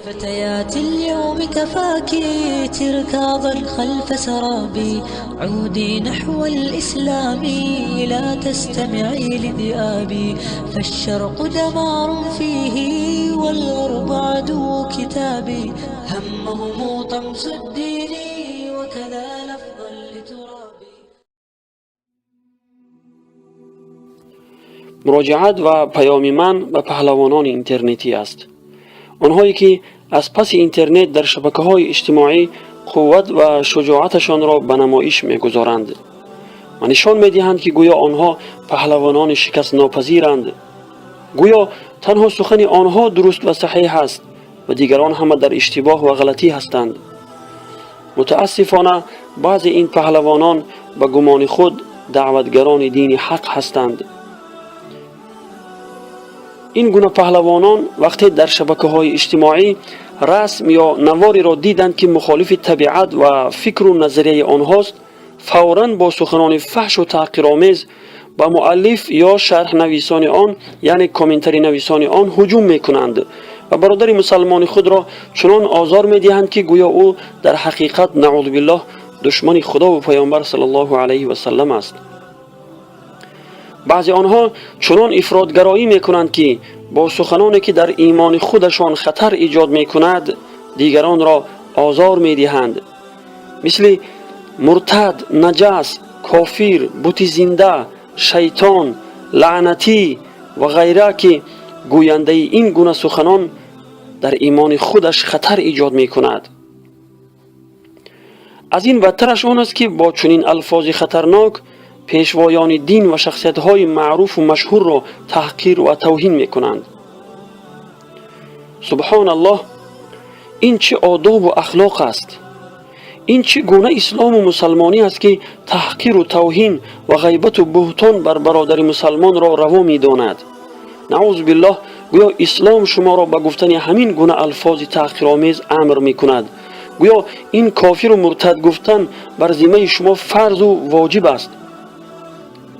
فتيات اليوم كفاكي تركاضا خلف سرابي، عودي نحو الإسلام لا تستمعي لذئابي، فالشرق دمار فيه والغرب عدو كتابي، همهم طمس الدين وكذا لفظا لترابي. مراجعت و پیام من به پهلوانان اینترنتی است. آنهایی که از پس اینترنت در شبکه‌های اجتماعی قوت و شجاعتشان را به نمایش می‌گذارند و نشان می‌دهند که گویا آنها پهلوانان شکست ناپذیرند. گویا تنها سخن آنها درست و صحیح است و دیگران همه در اشتباه و غلطی هستند. متاسفانه بعضی این پهلوانان به گمان خود دعوتگران دین حق هستند. این گونه پهلوانان وقتی در شبکه‌های اجتماعی رسم یا نواری را دیدند که مخالف طبیعت و فکر و نظریه آنهاست، فوراً با سخنان فحش و تحقیرآمیز به مؤلف یا شرح نویسان آن یعنی کامنتری نویسان آن هجوم میکنند و برادر مسلمان خود را چنان آزار میدهند که گویا او در حقیقت نعوذ بالله دشمن خدا و پیامبر صلی الله علیه و سلم است. بعضی آنها چنان افراطگرایی میکنند که با سخنانی که در ایمان خودشان خطر ایجاد میکند دیگران را آزار میدهند، مثل مرتد، نجس، کافر، بت زنده، شیطان، لعنتی و غیره که گوینده این گونه سخنان در ایمان خودش خطر ایجاد میکند. از این بدترش آن است که با چنین الفاظ خطرناک پیشوایان دین و شخصیت‌های معروف و مشهور را تحقیر و توهین می‌کنند. سبحان الله، این چه آداب و اخلاق است؟ این چه گونه اسلام و مسلمانی است که تحقیر و توهین و غیبت و بهتان بر برادر مسلمان را روا می‌داند؟ نعوذ بالله، گویا اسلام شما را به گفتن همین گونه الفاظ تحقیرآمیز امر می‌کند. گویا این کافر و مرتد گفتن بر ذمه شما فرض و واجب است.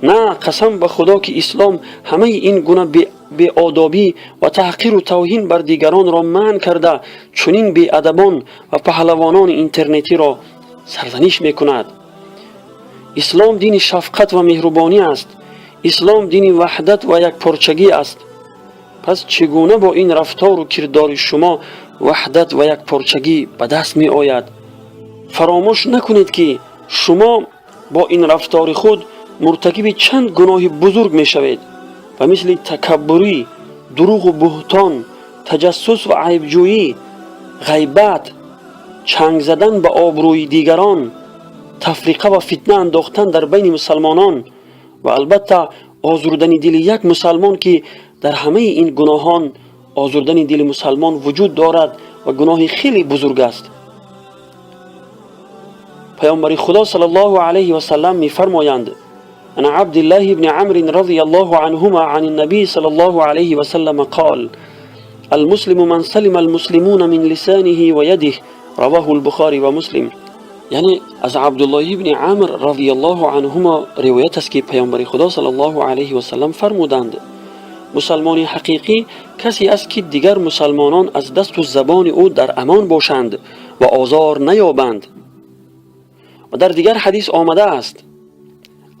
نه، قسم به خدا که اسلام همه این گونه بی‌آدابی و تحقیر و توهین بر دیگران را منع کرده چنین بی‌ادبان و پهلوانان اینترنتی را سرزنش میکند. اسلام دین شفقت و مهربانی است. اسلام دین وحدت و یک پارچگی است. پس چگونه با این رفتار و کردار شما وحدت و یک پارچگی به دست می آید؟ فراموش نکنید که شما با این رفتار خود مرتکب چند گناه بزرگ می شوید و مثل تکبری، دروغ و بهتان، تجسس و عیبجویی، غیبت، چنگ زدن به آبروی دیگران، تفریقه و فتنه انداختن در بین مسلمانان و البته آزردن دل یک مسلمان که در همه این گناهان آزردن دل مسلمان وجود دارد و گناه خیلی بزرگ است. پیامبر خدا صلی الله علیه و سلم می فرمایند: عن عبد الله بن عمرو رضی الله عنهما عن النبي صلى الله عليه وسلم قال: المسلم من سلم المسلمون من لسانه ويده، رواه البخاری و مسلم. یعنی از عبدالله ابن عمرو رضی الله عنهما روایت است که پیامبر خدا صلی الله علیه و سلم فرمودند: مسلمان حقیقی کسی است که دیگر مسلمانان از دست و زبان او در امان باشند و آزار نیابند. و در دیگر حدیث آمده است: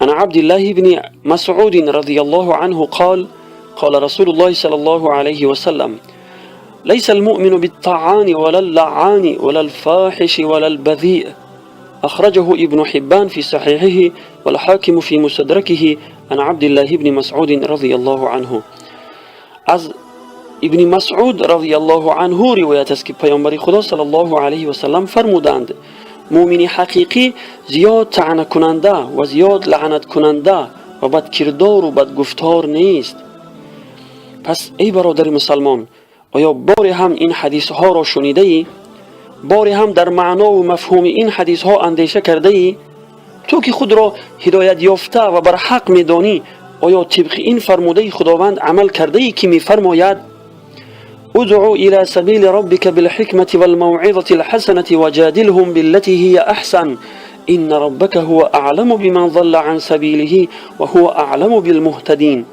عن عبد الله بن مسعود رضی الله عنه قال: قال رسول الله صلی الله علیه و سلم: ليس المؤمن بالطعان ولا اللعان ولا الفاحش ولا البذيء، أخرجه ابن حبان في صحيحه والحاكم في مستدركه عن عبد الله بن مسعود رضي الله عنه. از ابن مسعود رضی الله عنه روایت است که پیامبر خدا صلی الله علیه و سلم فرمودند: مؤمن حقیقی زیاد طعنه کننده و زیاد لعنت کننده و بدکردار و بدگفتار نیست. پس ای برادر مسلمان، آیا باری هم این حدیث ها را شنیده ای؟ باری هم در معنا و مفهوم این حدیث ها اندیشه کرده ای؟ تو که خود را هدایت یافته و بر حق میدانی، آیا طبق این فرموده خداوند عمل کرده ای که میفرماید: ادعو الى سبیل ربک بالحکمة والموعظة الحسنة وجادلهم بالتي هي احسن ان ربک هو اعلم بمن ضل عن سبیله و هو اعلم بالمهتدین.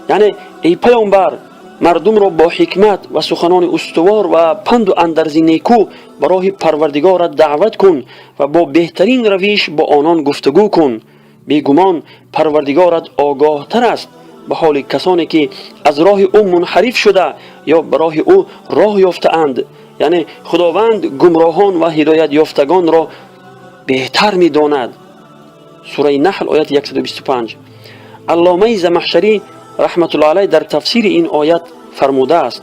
یعنی ای پیامبر، مردم را با حکمت و سخنان استوار و پند و اندرز نیکو به راه پروردگارت دعوت کن و با بهترین روش با آنان گفتگو کن. بیگمان پروردگارت آگاه تر است به حال کسانی که از راه او منحرف شده یا به راه او راه یافته اند. یعنی خداوند گمراهان و هدایت یافتگان را بهتر می داند. سوره نحل آیت 125. علامه زمخشری رحمت الله علیه در تفسیر این آیت فرموده است: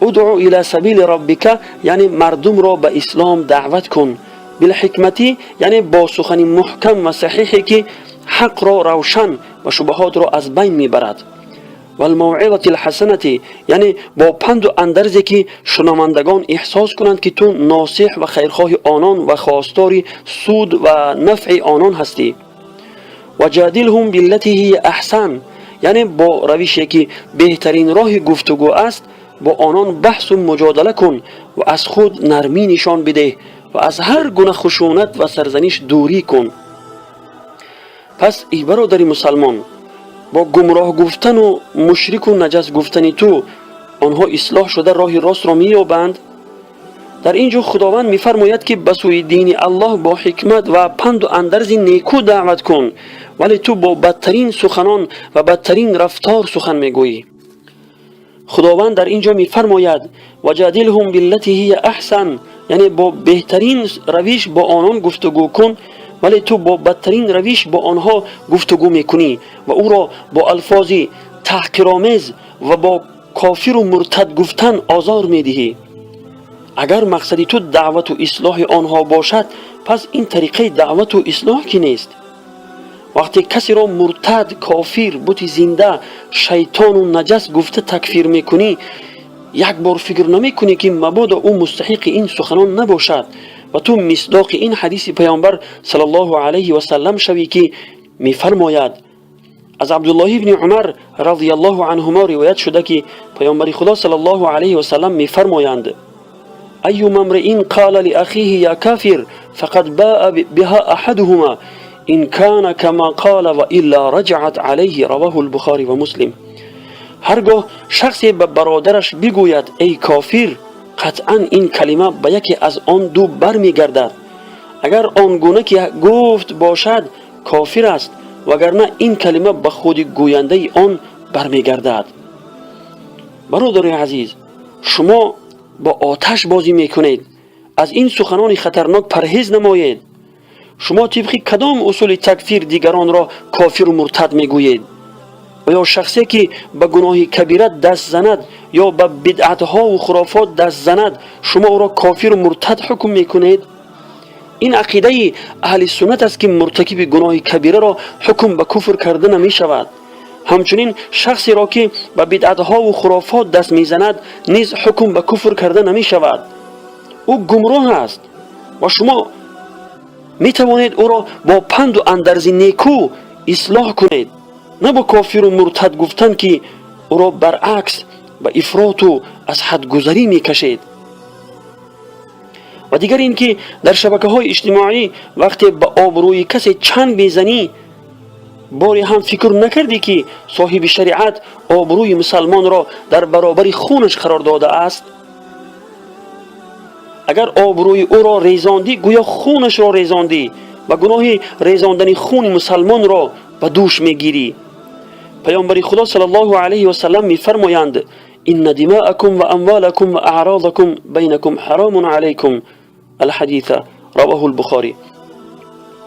ادعو الی سبیل ربک، یعنی مردم را به اسلام دعوت کن. بالحکمتی یعنی با سخن محکم و صحیحی که حق را روشن و شبهات را از بین میبرد. و الموعظه الحسنه یعنی با پند و اندرزی که شنوندگان احساس کنند که تو ناصح و خیرخواه آنان و خواستار سود و نفع آنان هستی. و جادلهم بالتی هی احسن، یعنی با روشی که بهترین راه گفتگو است با آنان بحث و مجادله کن و از خود نرمی نشان بده و از هر گونه خشونت و سرزنش دوری کن. پس ای برادر مسلمان، با گمراه گفتن و مشرک و نجس گفتن تو آنها اصلاح شده راه راست را می‌یابند؟ در اینجا خداوند می‌فرماید که به سوی دین الله با حکمت و پند و اندرز نیکو دعوت کن، ولی تو با بدترین سخنان و بدترین رفتار سخن میگویی. خداوند در اینجا می‌فرماید وجادلهم بالتی هی احسن، یعنی با بهترین روش با آنان گفتگو کن، ولی تو با بدترین روش با آنها گفتگو میکنی و او را با الفاظی تحقیرآمیز و با کافر و مرتد گفتن آزار میدهی. اگر مقصدی تو دعوت و اصلاح آنها باشد، پس این طریقه دعوت و اصلاح کی نیست؟ وقتی کسی را مرتد، کافر، بت زنده، شیطان و نجس گفته تکفیر میکنی، یک بار فکر نمیکنی که مبادا او مستحق این سخنان نباشد و تو مصداق این حدیث پیامبر صلی الله علیه و سلم شوی که میفرماید: از عبدالله ابن عمر رضی الله عنهما روایت شده که پیامبر خدا صلی الله علیه و سلم میفرمایند: ایما امرئ قال لاخیه یا کافر فقد باء بها احدهما ان كان كما قال و الا رجعت علیه. رواه البخاری و مسلم. هرگاه شخصی به برادرش بگوید ای کافر، قطعا این کلمه به یکی از آن دو برمیگردد. اگر آنگونه که گفت باشد کافر است، وگرنه این کلمه به خود گوینده آن برمیگردد. برادر عزیز، شما با آتش بازی میکنید. از این سخنان خطرناک پرهیز نمایید. شما طبق کدام اصول تکفیر دیگران را کافر و مرتد میگویید؟ و یا شخصی که به گناه کبیره دست زند یا به بدعتها و خرافات دست زند، شما او را کافر و مرتد حکم میکنید؟ این عقیده اهل سنت است که مرتکب گناه کبیره را حکم به کفر کرده نمی شود. همچنین شخصی را که به بدعتها و خرافات دست میزند نیز حکم به کفر کرده نمی شود. او گمراه است و شما می توانید او را با پند و اندرز نیکو اصلاح کنید، نه با کافر و مرتد گفتن که او را برعکس به افراط و از حد گذری می کشید. و دیگر این که در شبکه های اجتماعی وقتی به آبروی کسی چنگ میزنی، باری هم فکر نکردی که صاحب شریعت آبروی مسلمان را در برابر خونش قرار داده است؟ اگر آبروی او را ریزاندی، گویا خونش را ریزاندی و گناه ریزاندن خون مسلمان را به دوش میگیری. پیامبر خدا صلی الله علیه و سلم میفرمایند: ان دماءکم و اموالکم و اعراضکم بینکم حرام علیکم. الحدیث رواه البخاری.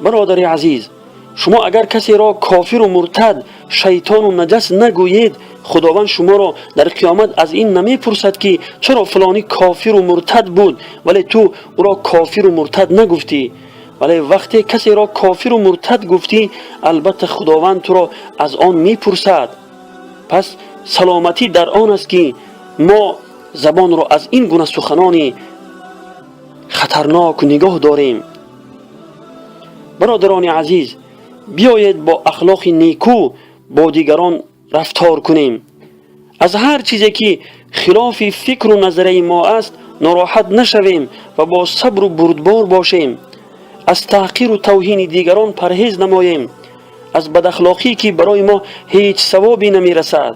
برادر عزیز، شما اگر کسی را کافر و مرتد، شیطان و نجس نگویید، خداوند شما را در قیامت از این نمی پرسد که چرا فلانی کافر و مرتد بود ولی تو او را کافر و مرتد نگفتی. ولی وقتی کسی را کافر و مرتد گفتی، البته خداوند تو را از آن می پرسد. پس سلامتی در آن است که ما زبان را از این گونه سخنانی خطرناک نگاه داریم. برادران عزیز، بیایید با اخلاق نیکو با دیگران رفتار کنیم. از هر چیزی که خلاف فکر و نظریه ما است ناراحت نشویم و با صبر و بردبار باشیم. از تحقیر و توهین دیگران پرهیز نماییم. از بد اخلاقی که برای ما هیچ ثوابی نمی رسد.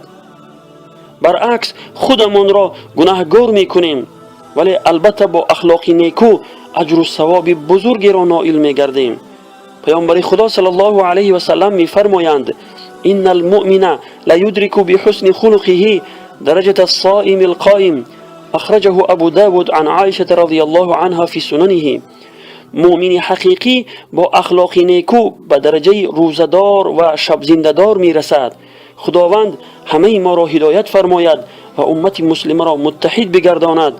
برعکس خودمان را گناهگار میکنیم، ولی البته با اخلاق نیکو اجر و ثواب بزرگی را نائل میگردیم. پیامبر خدا صلی الله علیه و سلم میفرمایند: ان المؤمن لا يدرك بحسن خلقه درجة الصائم القائم. اخرجه ابو داود عن عائشه رضی الله عنها فی سننه. مؤمن حقیقی با اخلاق نیکو به درجه روزدار و شب زنده‌دار میرسد. خداوند همه ما را هدایت فرماید و امت مسلمه را متحد بگرداند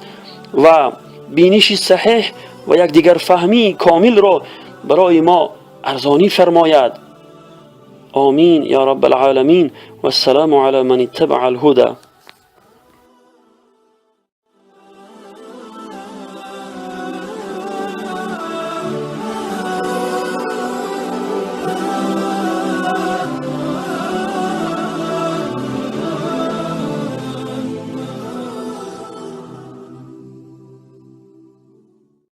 و بینش صحیح و یکدیگر فهمی کامل را برای ما ارزانی فرماید. آمین یا رب العالمین و السلام علی من اتبع الهدى.